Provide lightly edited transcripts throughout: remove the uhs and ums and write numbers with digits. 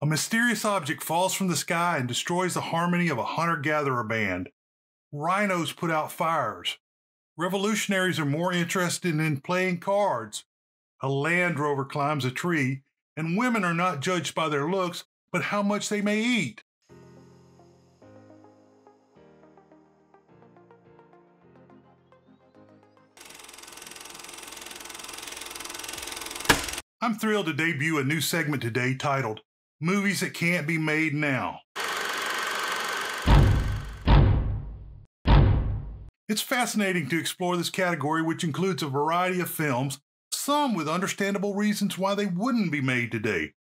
A mysterious object falls from the sky and destroys the harmony of a hunter-gatherer band. Rhinos put out fires. Revolutionaries are more interested in playing cards. A Land Rover climbs a tree, and women are not judged by their looks, but how much they may eat. I'm thrilled to debut a new segment today titled Movies That Can't Be Made Now. It's fascinating to explore this category, which includes a variety of films, some with understandable reasons why they wouldn't be made today.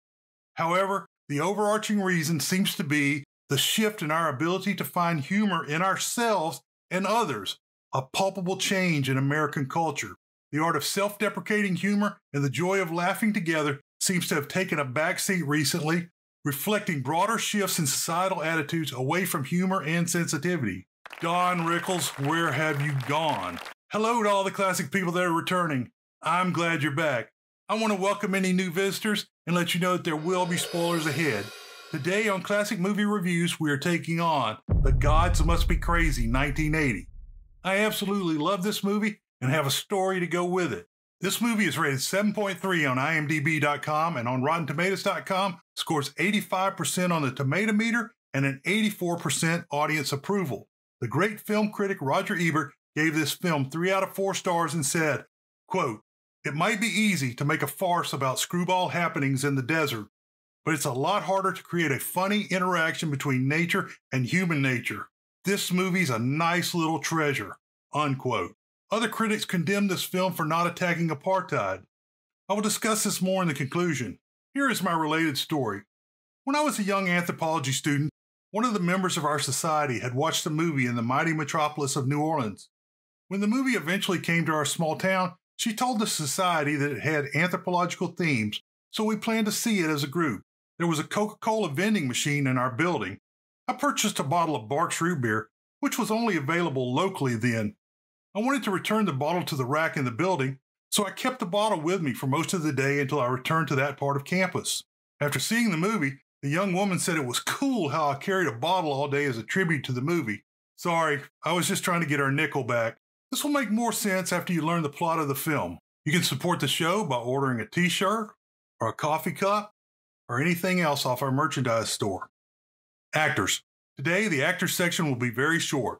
However, the overarching reason seems to be the shift in our ability to find humor in ourselves and others, a palpable change in American culture. The art of self-deprecating humor and the joy of laughing together seems to have taken a backseat recently, reflecting broader shifts in societal attitudes away from humor and sensitivity. Don Rickles, where have you gone? Hello to all the classic people that are returning. I'm glad you're back. I want to welcome any new visitors and let you know that there will be spoilers ahead. Today on Classic Movie Reviews, we are taking on The Gods Must Be Crazy, 1980. I absolutely love this movie and have a story to go with it. This movie is rated 7.3 on IMDb.com and on RottenTomatoes.com scores 85% on the tomato meter and an 84% audience approval. The great film critic Roger Ebert gave this film 3 out of 4 stars and said, quote, "It might be easy to make a farce about screwball happenings in the desert, but it's a lot harder to create a funny interaction between nature and human nature. This movie's a nice little treasure," unquote. Other critics condemned this film for not attacking apartheid. I will discuss this more in the conclusion. Here is my related story. When I was a young anthropology student, one of the members of our society had watched a movie in the mighty metropolis of New Orleans. When the movie eventually came to our small town, she told the society that it had anthropological themes, so we planned to see it as a group. There was a Coca-Cola vending machine in our building. I purchased a bottle of Barks root beer, which was only available locally then. I wanted to return the bottle to the rack in the building, so I kept the bottle with me for most of the day until I returned to that part of campus. After seeing the movie, the young woman said it was cool how I carried a bottle all day as a tribute to the movie. Sorry, I was just trying to get our nickel back. This will make more sense after you learn the plot of the film. You can support the show by ordering a t-shirt or a coffee cup or anything else off our merchandise store. Actors. Today, the actors section will be very short.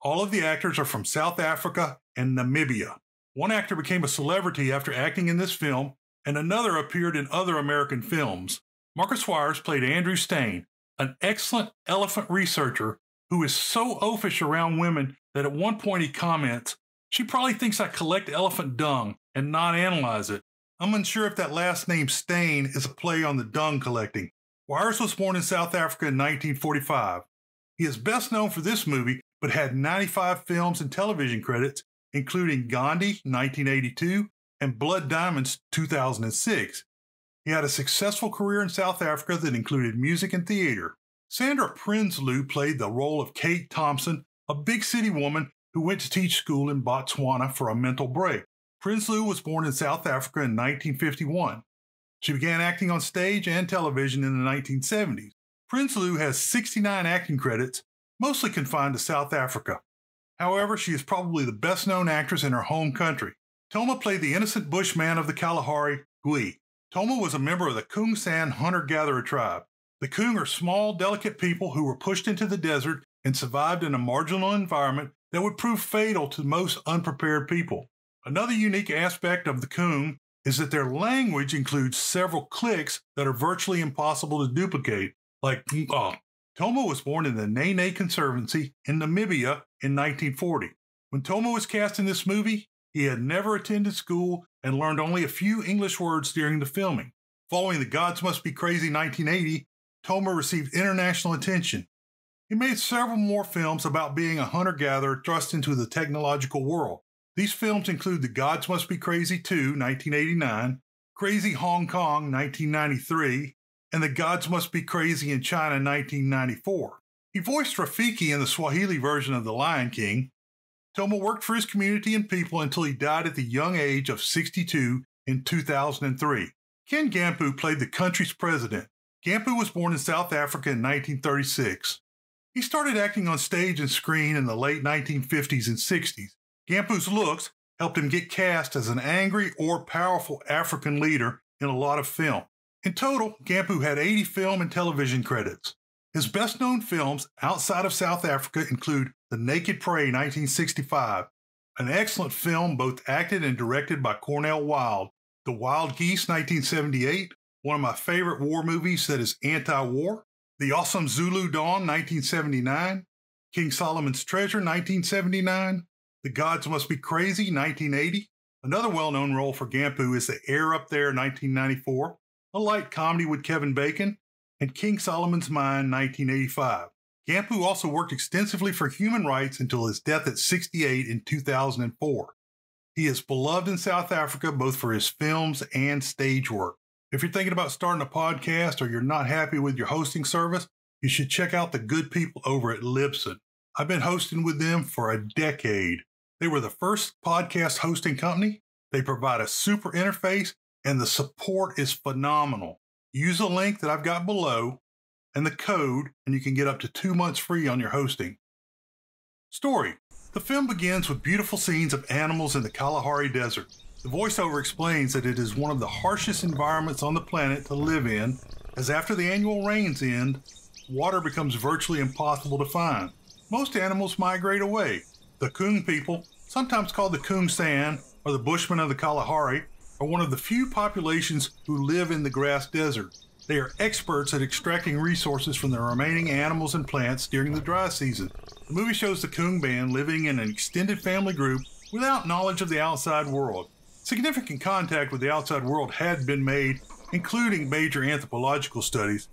All of the actors are from South Africa and Namibia. One actor became a celebrity after acting in this film, and another appeared in other American films. Marcus Wires played Andrew Stain, an excellent elephant researcher who is so oafish around women that at one point he comments, "She probably thinks I collect elephant dung and not analyze it." I'm unsure if that last name Stain is a play on the dung collecting. Wires was born in South Africa in 1945. He is best known for this movie, but had 95 films and television credits, including Gandhi, 1982, and Blood Diamonds, 2006. He had a successful career in South Africa that included music and theater. Sandra Prinsloo played the role of Kate Thompson, a big city woman who went to teach school in Botswana for a mental break. Prinsloo was born in South Africa in 1951. She began acting on stage and television in the 1970s. Prinsloo has 69 acting credits, mostly confined to South Africa. However, she is probably the best-known actress in her home country. Toma played the innocent bushman of the Kalahari, Gui. Toma was a member of the Kung San hunter-gatherer tribe. The Kung are small, delicate people who were pushed into the desert and survived in a marginal environment that would prove fatal to most unprepared people. Another unique aspect of the Kung is that their language includes several clicks that are virtually impossible to duplicate, like Toma was born in the Nene Conservancy in Namibia in 1940. When Toma was cast in this movie, he had never attended school and learned only a few English words during the filming. Following The Gods Must Be Crazy 1980, Toma received international attention. He made several more films about being a hunter-gatherer thrust into the technological world. These films include The Gods Must Be Crazy 2, 1989, Crazy Hong Kong, 1993, and The Gods Must Be Crazy in China, 1994. He voiced Rafiki in the Swahili version of The Lion King. Toma worked for his community and people until he died at the young age of 62 in 2003. Ken Gampu played the country's president. Gampu was born in South Africa in 1936. He started acting on stage and screen in the late 1950s and 60s. Gampu's looks helped him get cast as an angry or powerful African leader in a lot of film. In total, Gampu had 80 film and television credits. His best-known films outside of South Africa include The Naked Prey, 1965, an excellent film both acted and directed by Cornel Wilde, The Wild Geese, 1978, one of my favorite war movies that is anti-war, The Awesome Zulu Dawn, 1979, King Solomon's Treasure, 1979, The Gods Must Be Crazy, 1980. Another well-known role for Gampu is The Air Up There, 1994, a light comedy with Kevin Bacon, and King Solomon's Mine, 1985. Gampu also worked extensively for human rights until his death at 68 in 2004. He is beloved in South Africa both for his films and stage work. If you're thinking about starting a podcast or you're not happy with your hosting service, you should check out the good people over at Libsyn. I've been hosting with them for a decade. They were the first podcast hosting company. They provide a super interface, and the support is phenomenal. Use the link that I've got below and the code, and you can get up to 2 months free on your hosting. Story. The film begins with beautiful scenes of animals in the Kalahari Desert. The voiceover explains that it is one of the harshest environments on the planet to live in, as after the annual rains end, water becomes virtually impossible to find. Most animals migrate away. The Kung people, sometimes called the Kung San or the Bushmen of the Kalahari, are one of the few populations who live in the grass desert. They are experts at extracting resources from the remaining animals and plants during the dry season. The movie shows the Kung band living in an extended family group without knowledge of the outside world. Significant contact with the outside world had been made, including major anthropological studies.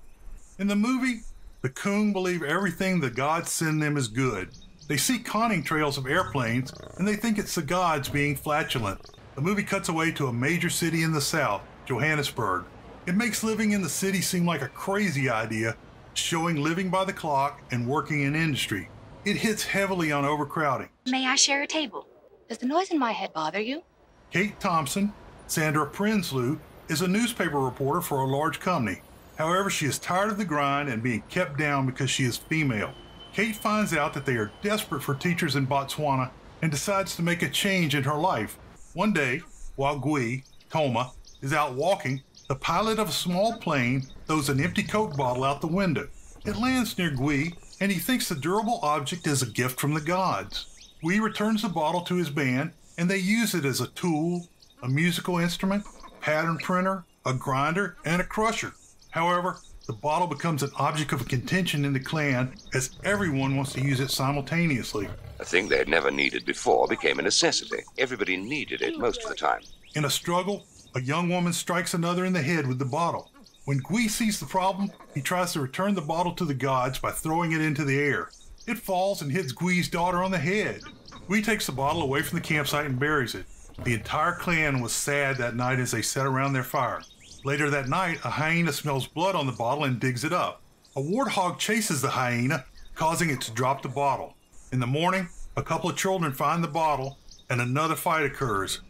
In the movie, the Kung believe everything the gods send them is good. They see conning trails of airplanes, and they think it's the gods being flatulent. The movie cuts away to a major city in the south, Johannesburg. It makes living in the city seem like a crazy idea, showing living by the clock and working in industry. It hits heavily on overcrowding. May I share a table? Does the noise in my head bother you? Kate Thompson, Sandra Prinsloo, is a newspaper reporter for a large company. However, she is tired of the grind and being kept down because she is female. Kate finds out that they are desperate for teachers in Botswana and decides to make a change in her life. One day, while Gui, Toma, is out walking, the pilot of a small plane throws an empty Coke bottle out the window. It lands near Gui, and he thinks the durable object is a gift from the gods. Gui returns the bottle to his band, and they use it as a tool, a musical instrument, pattern printer, a grinder, and a crusher. However, the bottle becomes an object of contention in the clan as everyone wants to use it simultaneously. A thing they had never needed before became a necessity. Everybody needed it most of the time. In a struggle, a young woman strikes another in the head with the bottle. When Gui sees the problem, he tries to return the bottle to the gods by throwing it into the air. It falls and hits Gui's daughter on the head. Gui takes the bottle away from the campsite and buries it. The entire clan was sad that night as they sat around their fire. Later that night, a hyena smells blood on the bottle and digs it up. A warthog chases the hyena, causing it to drop the bottle. In the morning, a couple of children find the bottle, and another fight occurs.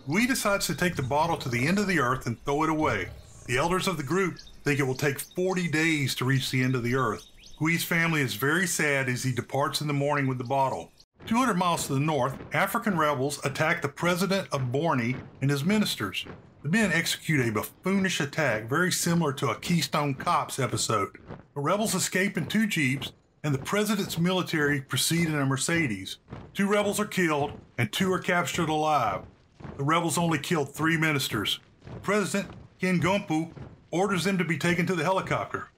Gui decides to take the bottle to the end of the earth and throw it away. The elders of the group think it will take 40 days to reach the end of the earth. Gui's family is very sad as he departs in the morning with the bottle. 200 miles to the north, African rebels attack the president of Borneo and his ministers. The men execute a buffoonish attack very similar to a Keystone Cops episode. The rebels escape in 2 jeeps, and the president's military proceed in a Mercedes. 2 rebels are killed, and 2 are captured alive. The rebels only killed 3 ministers. The president, Ken Gumpu, orders them to be taken to the helicopter.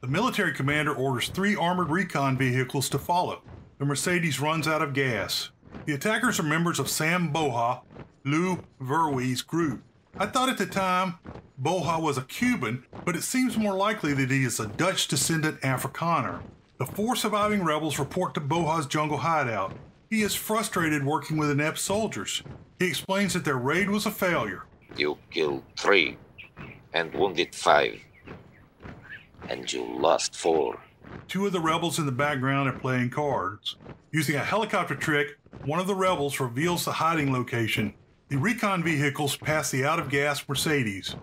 The military commander orders 3 armored recon vehicles to follow. The Mercedes runs out of gas. The attackers are members of Sam Boha, Lou Verwee's group. I thought at the time Boha was a Cuban, but it seems more likely that he is a Dutch descendant Afrikaner. The 4 surviving rebels report to Boha's jungle hideout. He is frustrated working with inept soldiers. He explains that their raid was a failure. You killed 3 and wounded 5, and you lost 4. 2 of the rebels in the background are playing cards. Using a helicopter trick, one of the rebels reveals the hiding location. The recon vehicles pass the out-of-gas Mercedes.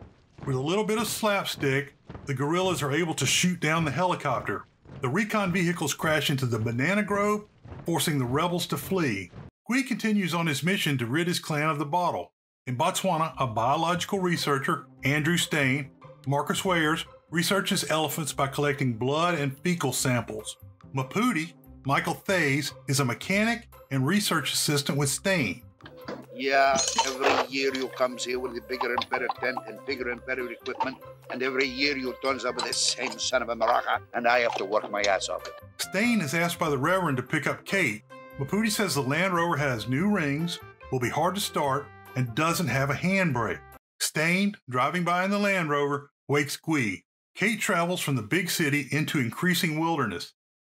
With a little bit of slapstick, The guerrillas are able to shoot down the helicopter. The recon vehicles crash into the banana grove, forcing the rebels to flee. Gui continues on his mission to rid his clan of the bottle. In Botswana, a biological researcher, Andrew Stain, Marcus Wayers, researches elephants by collecting blood and fecal samples. Mapudi, Michael Thays, is a mechanic and research assistant with Stain. Yeah, every year you comes here with the bigger and better tent and bigger and better equipment, and every year you turns up with the same son of a maraca, and I have to work my ass off it. Stain is asked by the Reverend to pick up Kate. Mapudi says the Land Rover has new rings, will be hard to start, and doesn't have a handbrake. Stain, driving by in the Land Rover, wakes Gui. Kate travels from the big city into increasing wilderness.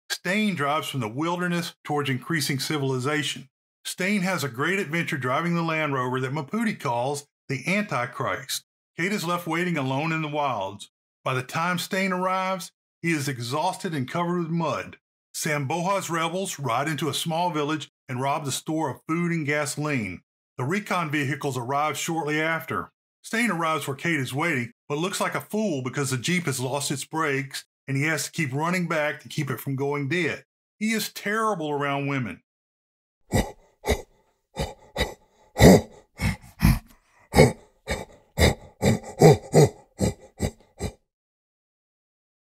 Stain drives from the wilderness towards increasing civilization. Stain has a great adventure driving the Land Rover that Mapudi calls the Antichrist. Kate is left waiting alone in the wilds. By the time Stain arrives, he is exhausted and covered with mud. Samboha's rebels ride into a small village and rob the store of food and gasoline. The recon vehicles arrive shortly after. Stain arrives where Kate is waiting, but looks like a fool because the Jeep has lost its brakes and he has to keep running back to keep it from going dead. He is terrible around women.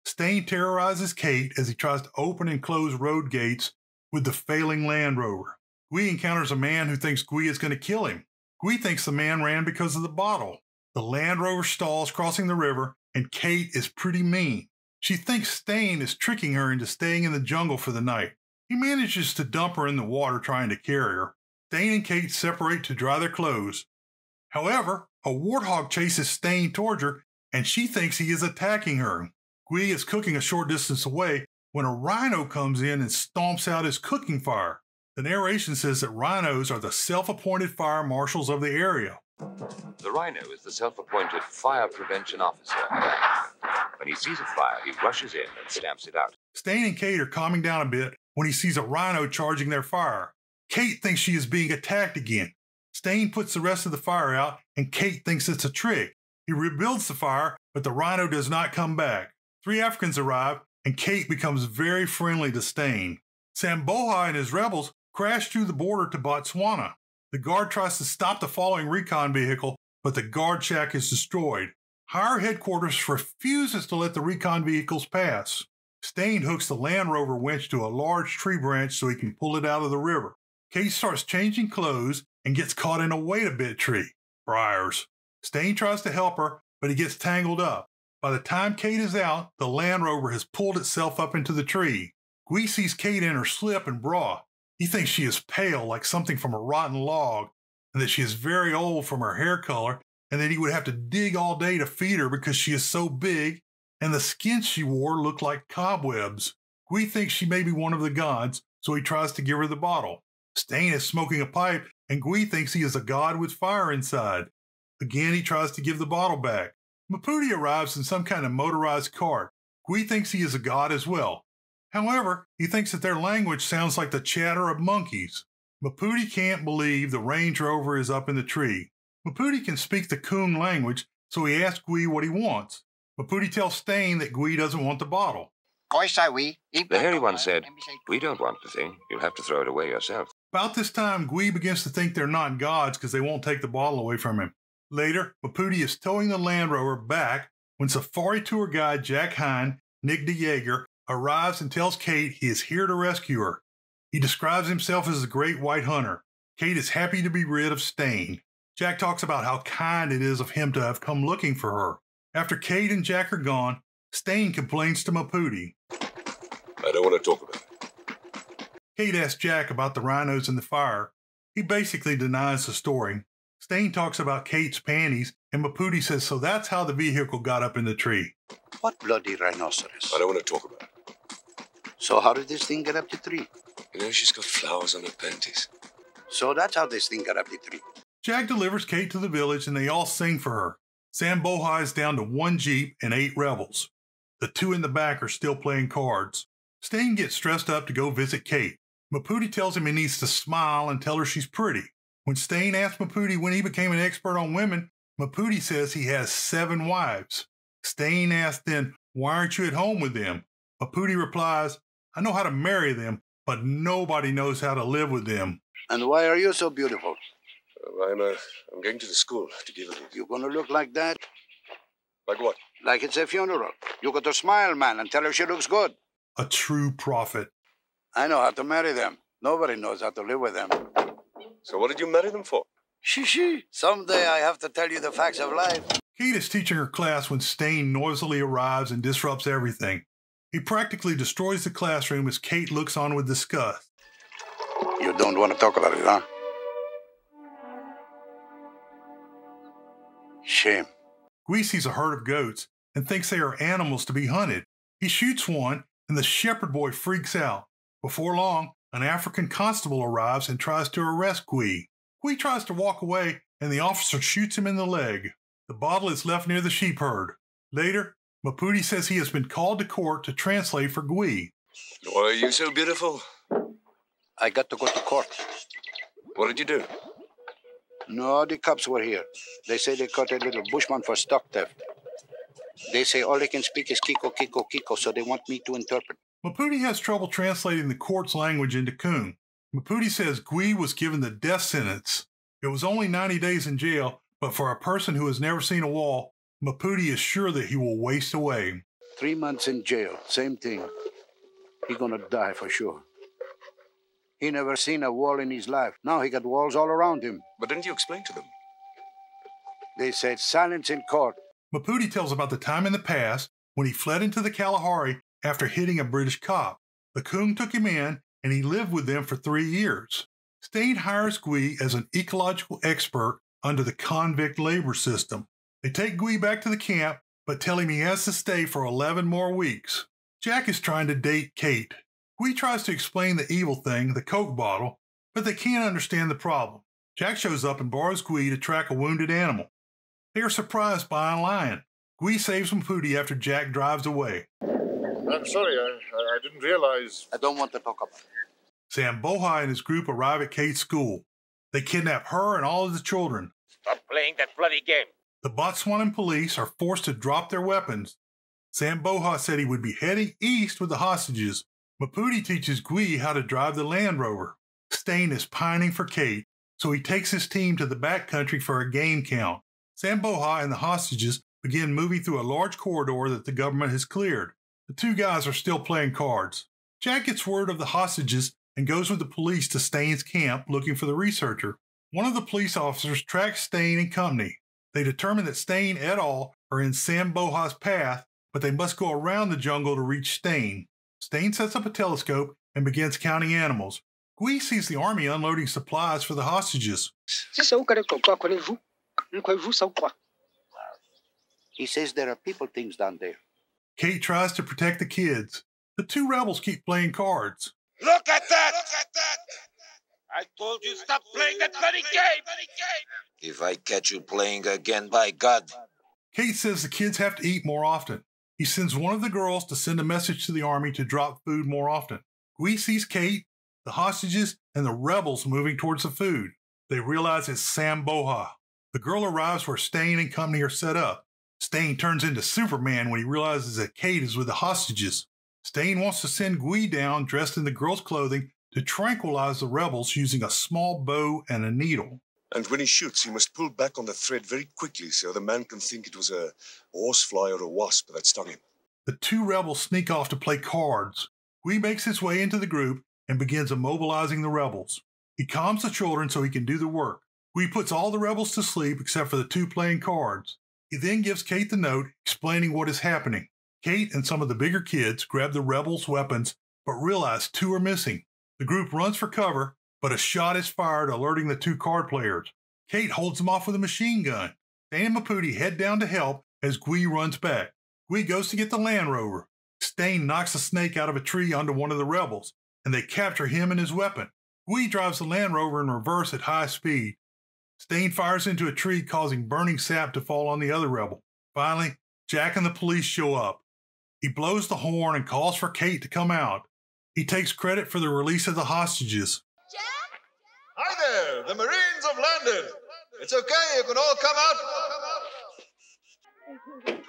Stain terrorizes Kate as he tries to open and close road gates with the failing Land Rover. Gui encounters a man who thinks Gui is going to kill him. Gui thinks the man ran because of the bottle. The Land Rover stalls crossing the river, and Kate is pretty mean. She thinks Stain is tricking her into staying in the jungle for the night. He manages to dump her in the water trying to carry her. Stain and Kate separate to dry their clothes. However, a warthog chases Stain towards her, and she thinks he is attacking her. Gui is cooking a short distance away when a rhino comes in and stomps out his cooking fire. The narration says that rhinos are the self-appointed fire marshals of the area. The rhino is the self-appointed fire prevention officer. When he sees a fire, he rushes in and stamps it out. Stain and Kate are calming down a bit when he sees a rhino charging their fire. Kate thinks she is being attacked again. Stain puts the rest of the fire out, and Kate thinks it's a trick. He rebuilds the fire, but the rhino does not come back. 3 Africans arrive, and Kate becomes very friendly to Stain. Samboha and his rebels crash through the border to Botswana. The guard tries to stop the following recon vehicle, but the guard shack is destroyed. Higher headquarters refuses to let the recon vehicles pass. Stain hooks the Land Rover winch to a large tree branch so he can pull it out of the river. Kate starts changing clothes and gets caught in a wait-a-bit tree. Briars. Stain tries to help her, but he gets tangled up. By the time Kate is out, the Land Rover has pulled itself up into the tree. Gui sees Kate in her slip and bra. He thinks she is pale like something from a rotten log, and that she is very old from her hair color, and that he would have to dig all day to feed her because she is so big, and the skins she wore look like cobwebs. Gui thinks she may be one of the gods, so he tries to give her the bottle. Stain is smoking a pipe, and Gui thinks he is a god with fire inside. Again, he tries to give the bottle back. Mapudi arrives in some kind of motorized cart. Gui thinks he is a god as well. However, he thinks that their language sounds like the chatter of monkeys. Mapudi can't believe the Range Rover is up in the tree. Mapudi can speak the Coon language, so he asks Gui what he wants. Mapudi tells Stain that Gui doesn't want the bottle. The hairy one said, "We don't want the thing. You'll have to throw it away yourself." About this time, Gui begins to think they're not gods because they won't take the bottle away from him. Later, Mapudi is towing the Land Rover back when safari tour guide Jack Hine, Nick DeJager, arrives and tells Kate he is here to rescue her. He describes himself as the Great White Hunter. Kate is happy to be rid of Stain. Jack talks about how kind it is of him to have come looking for her. After Kate and Jack are gone, Stain complains to Mapudi. I don't want to talk about it. Kate asks Jack about the rhinos in the fire. He basically denies the story. Stain talks about Kate's panties, and Mapudi says, so that's how the vehicle got up in the tree. What bloody rhinoceros? I don't want to talk about it. So how did this thing get up the tree? You know, she's got flowers on her panties. So that's how this thing got up the tree. Jack delivers Kate to the village, and they all sing for her. Samboha is down to 1 Jeep and 8 rebels. The 2 in the back are still playing cards. Stain gets dressed up to go visit Kate. Mapudi tells him he needs to smile and tell her she's pretty. When Stain asks Mapudi when he became an expert on women, Mapudi says he has 7 wives. Stain asks then, "Why aren't you at home with them?" Mapudi replies, "I know how to marry them, but nobody knows how to live with them." And why are you so beautiful? I'm going to the school to give it. You're gonna look like that? Like what? Like it's a funeral. You got to smile, man, and tell her she looks good. A true prophet. I know how to marry them. Nobody knows how to live with them. So what did you marry them for? She. Someday I have to tell you the facts of life. Kate is teaching her class when Stain noisily arrives and disrupts everything. He practically destroys the classroom as Kate looks on with disgust. You don't want to talk about it, huh? Shame. Guy sees a herd of goats and thinks they are animals to be hunted. He shoots one, and the shepherd boy freaks out. Before long, an African constable arrives and tries to arrest Guy. Guy tries to walk away, and the officer shoots him in the leg. The bottle is left near the sheep herd. Later, Mapudi says he has been called to court to translate for Guy. Why are you so beautiful? I got to go to court. What did you do? No, the cops were here. They say they caught a little bushman for stock theft. They say all they can speak is Kiko, Kiko, Kiko, so they want me to interpret. Mapudi has trouble translating the court's language into Coon. Mapudi says Guy was given the death sentence. It was only 90 days in jail, but for a person who has never seen a wall, Mapudi is sure that he will waste away. 3 months in jail, same thing. He gonna die for sure. He never seen a wall in his life. Now he got walls all around him. But didn't you explain to them? They said silence in court. Mapudi tells about the time in the past when he fled into the Kalahari after hitting a British cop. The Coon took him in, and he lived with them for 3 years. Stain hires Guy as an ecological expert under the convict labor system. They take Guy back to the camp, but tell him he has to stay for 11 more weeks. Jack is trying to date Kate. Guy tries to explain the evil thing, the Coke bottle, but they can't understand the problem. Jack shows up and borrows Guy to track a wounded animal. They are surprised by a lion. Guy saves Mapudi after Jack drives away. I'm sorry, I didn't realize. I don't want to talk about it. Samboha and his group arrive at Kate's school. They kidnap her and all of the children. Stop playing that bloody game. The Botswanan police are forced to drop their weapons. Samboha said he would be heading east with the hostages. Mapudi teaches Guy how to drive the Land Rover. Stain is pining for Kate, so he takes his team to the backcountry for a game count. Samboha and the hostages begin moving through a large corridor that the government has cleared. The two guys are still playing cards. Jack gets word of the hostages and goes with the police to Stain's camp looking for the researcher. One of the police officers tracks Stain and company. They determine that Stain et al. Are in Samboha's path, but they must go around the jungle to reach Stain. Stain sets up a telescope and begins counting animals. Guy sees the army unloading supplies for the hostages. He says there are people things down there. Kate tries to protect the kids. The two rebels keep playing cards. Look at that! I told you stop playing that bloody game! If I catch you playing again, by God. Kate says the kids have to eat more often. He sends one of the girls to send a message to the army to drop food more often. Guy sees Kate, the hostages, and the rebels moving towards the food. They realize it's Samboha. The girl arrives where Stain and company are set up. Stain turns into Superman when he realizes that Kate is with the hostages. Stain wants to send Guy down dressed in the girl's clothing to tranquilize the rebels using a small bow and a needle. And when he shoots, he must pull back on the thread very quickly so the man can think it was a horsefly or a wasp that stung him. The two rebels sneak off to play cards. Guy makes his way into the group and begins immobilizing the rebels. He calms the children so he can do the work. Guy puts all the rebels to sleep except for the two playing cards. He then gives Kate the note explaining what is happening. Kate and some of the bigger kids grab the rebels' weapons but realize two are missing. The group runs for cover, but a shot is fired, alerting the two card players. Kate holds them off with a machine gun. Stain and Mapudi head down to help as Guy runs back. Guy goes to get the Land Rover. Stain knocks a snake out of a tree onto one of the rebels, and they capture him and his weapon. Guy drives the Land Rover in reverse at high speed. Stain fires into a tree, causing burning sap to fall on the other rebel. Finally, Jack and the police show up. He blows the horn and calls for Kate to come out. He takes credit for the release of the hostages. Jack? Hi there, the Marines have landed. It's okay, you can all come out.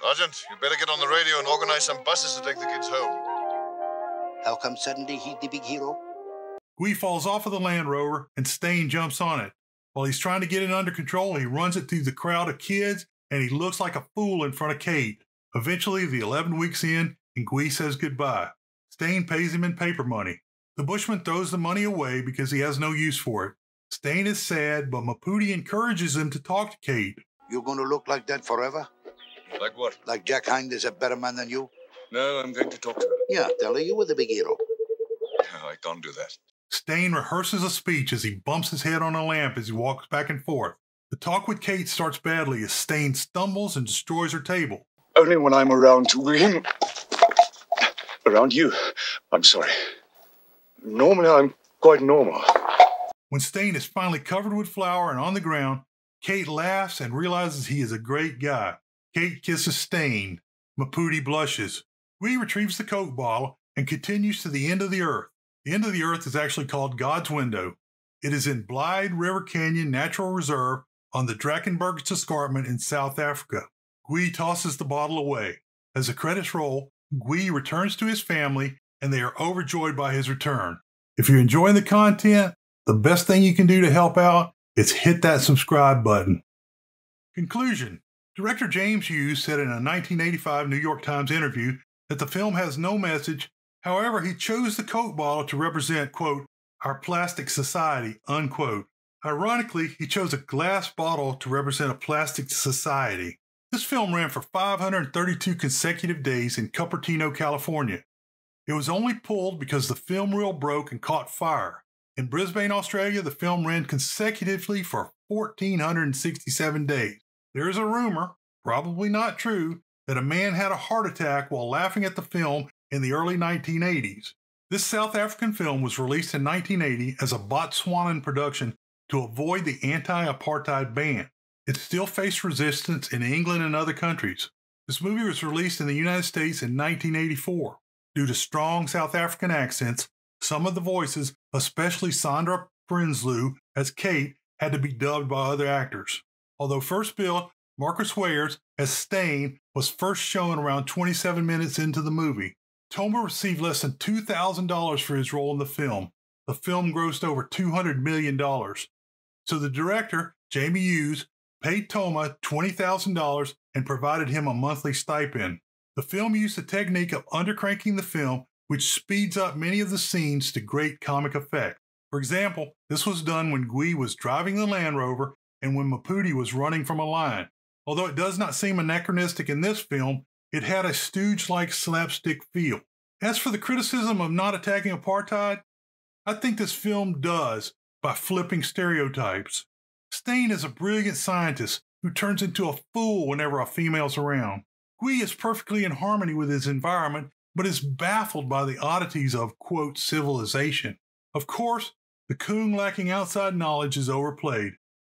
Sergeant, you better get on the radio and organize some buses to take the kids home. How come suddenly he's the big hero? Guy falls off of the Land Rover and Stain jumps on it. While he's trying to get it under control, he runs it through the crowd of kids and he looks like a fool in front of Kate. Eventually, the 11 weeks in, and Guy says goodbye. Stain pays him in paper money. The bushman throws the money away because he has no use for it. Stain is sad, but Mapudi encourages him to talk to Kate. You're going to look like that forever? Like what? Like Jack Hind is a better man than you? No, I'm going to talk to her. Yeah, tell her you were the big hero. No, I can't do that. Stain rehearses a speech as he bumps his head on a lamp as he walks back and forth. The talk with Kate starts badly as Stain stumbles and destroys her table. Only when I'm around to him. Around you. I'm sorry. Normally, I'm quite normal. When Stain is finally covered with flour and on the ground, Kate laughs and realizes he is a great guy. Kate kisses Stain. Mapudi blushes. Guy retrieves the Coke bottle and continues to the end of the earth. The end of the earth is actually called God's Window. It is in Blythe River Canyon Natural Reserve on the Drakensberg Escarpment in South Africa. Guy tosses the bottle away. As the credits roll, Guy returns to his family and they are overjoyed by his return. If you're enjoying the content, the best thing you can do to help out is hit that subscribe button. Conclusion. Director James Hughes said in a 1985 New York Times interview that the film has no message. However, he chose the Coke bottle to represent, quote, our plastic society, unquote. Ironically, he chose a glass bottle to represent a plastic society. This film ran for 532 consecutive days in Cupertino, California. It was only pulled because the film reel broke and caught fire. In Brisbane, Australia, the film ran consecutively for 1,467 days. There is a rumor, probably not true, that a man had a heart attack while laughing at the film in the early 1980s. This South African film was released in 1980 as a Botswanan production to avoid the anti-apartheid ban. It still faced resistance in England and other countries. This movie was released in the United States in 1984. Due to strong South African accents, some of the voices, especially Sandra Prinsloo as Kate, had to be dubbed by other actors. Although first billed, Marcus Weyers as Stain was first shown around 27 minutes into the movie. Toma received less than $2,000 for his role in the film. The film grossed over $200 million. So the director, Jamie Hughes, paid Toma $20,000 and provided him a monthly stipend. The film used the technique of undercranking the film, which speeds up many of the scenes to great comic effect. For example, this was done when Guy was driving the Land Rover and when Mapudi was running from a lion. Although it does not seem anachronistic in this film, it had a Stooge-like slapstick feel. As for the criticism of not attacking apartheid, I think this film does by flipping stereotypes. Stain is a brilliant scientist who turns into a fool whenever a female's around. Guy is perfectly in harmony with his environment, but is baffled by the oddities of, quote, civilization. Of course, the coon lacking outside knowledge is overplayed.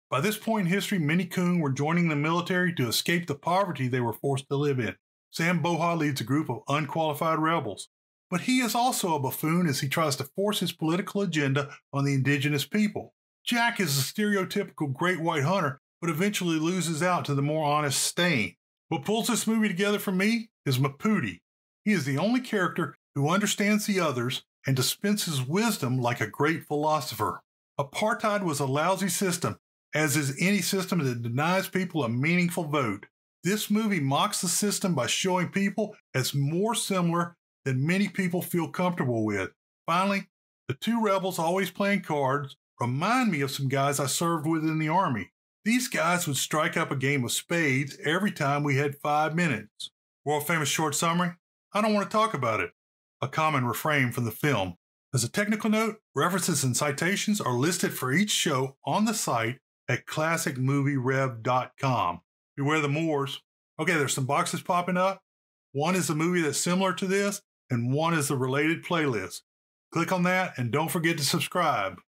By this point in history, many coon were joining the military to escape the poverty they were forced to live in. Sam Boha leads a group of unqualified rebels. But he is also a buffoon as he tries to force his political agenda on the indigenous people. Jack is a stereotypical great white hunter, but eventually loses out to the more honest Stain. What pulls this movie together for me is Mapudi. He is the only character who understands the others and dispenses wisdom like a great philosopher. Apartheid was a lousy system, as is any system that denies people a meaningful vote. This movie mocks the system by showing people as more similar than many people feel comfortable with. Finally, the two rebels always playing cards remind me of some guys I served with in the Army. These guys would strike up a game of spades every time we had 5 minutes. World famous short summary? I don't want to talk about it. A common refrain from the film. As a technical note, references and citations are listed for each show on the site at classicmovierev.com. Beware the Moors. Okay, there's some boxes popping up. One is a movie that's similar to this, and one is a related playlist. Click on that and don't forget to subscribe.